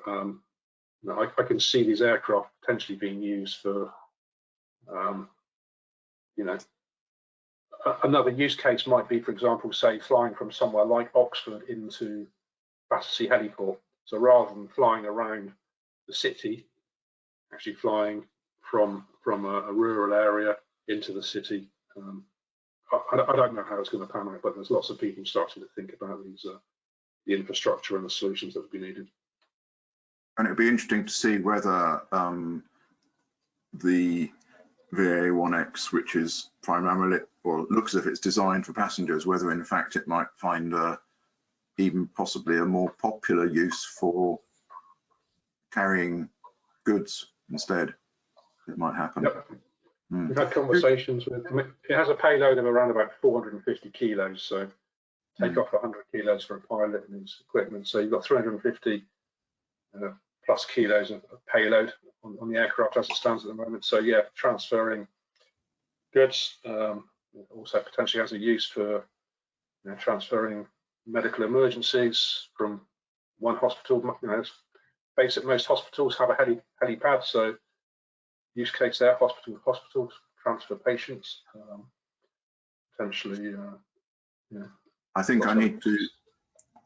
I can see these aircraft potentially being used for, another use case might be, for example, say flying from somewhere like Oxford into Battersea Heliport. So rather than flying around the city, actually flying from a rural area into the city. I don't know how it's going to pan out, but there's lots of people starting to think about these, the infrastructure and the solutions that would be needed. And it'd be interesting to see whether the VA1X, which is primarily, or looks as if it's designed for passengers, whether in fact it might find even possibly a more popular use for carrying goods instead. It might happen. Yep. We've had conversations with, it has a payload of around about 450 kilos, so take off 100 kilos for a pilot and his equipment, so you've got 350 plus kilos of payload on the aircraft as it stands at the moment. So yeah, transferring goods, also potentially has a use for transferring medical emergencies from one hospital. Most hospitals have a helipad, so use case there, hospitals transfer patients, potentially. I think I need to.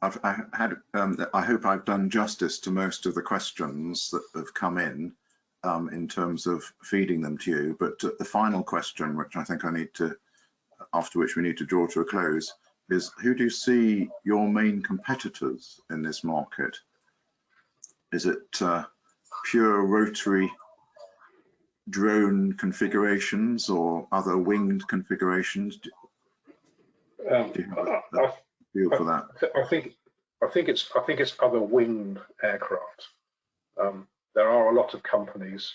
I hope I've done justice to most of the questions that have come in terms of feeding them to you. But the final question, which I think I need to, after which we need to draw to a close, is who do you see your main competitors in this market? Is it pure rotary drone configurations or other winged configurations? Do you have a feel for that? I think it's other winged aircraft. There are a lot of companies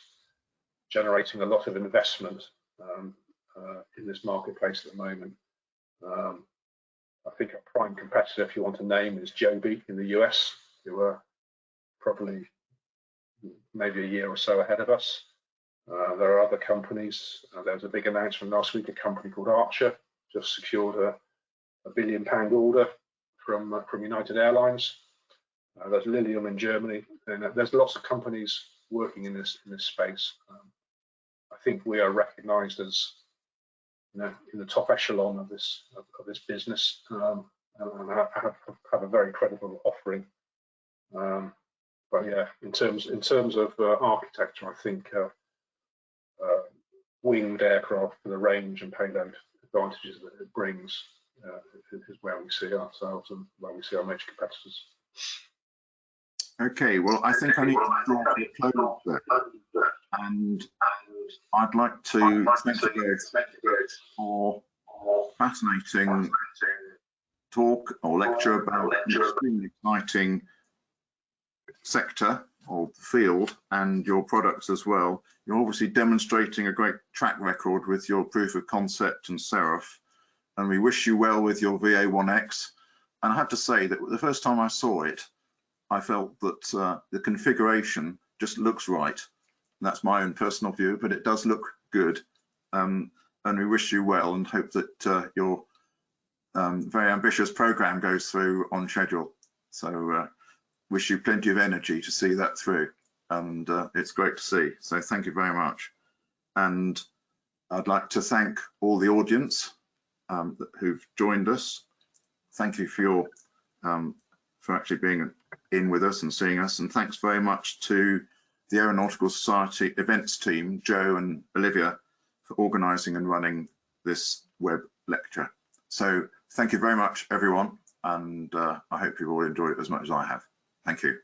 generating a lot of investment in this marketplace at the moment. I think a prime competitor, if you want to name, is Joby in the US, who are probably maybe a year or so ahead of us. There are other companies. There was a big announcement last week. A company called Archer just secured a £1 billion order from United Airlines. There's Lilium in Germany, and there's lots of companies working in this space. I think we are recognised as in the top echelon of this business, and have a very credible offering. But yeah, in terms of architecture, I think winged aircraft for the range and payload advantages that it brings is where we see ourselves and where we see our major competitors. Okay, well, I think I need to draw to a close there. And I'd like to thank you both for fascinating talk or lecture about an extremely exciting sector or field and your products as well. You're obviously demonstrating a great track record with your proof of concept and Seraph, and we wish you well with your VA1X. And I have to say that the first time I saw it, I felt that the configuration just looks right. And that's my own personal view, but it does look good. And we wish you well and hope that your very ambitious program goes through on schedule. So wish you plenty of energy to see that through. And it's great to see. So thank you very much. And I'd like to thank all the audience who've joined us. Thank you for actually being in with us and seeing us. And thanks very much to the Aeronautical Society events team, Joe and Olivia, for organising and running this web lecture. So thank you very much, everyone. And I hope you've all enjoyed it as much as I have. Thank you.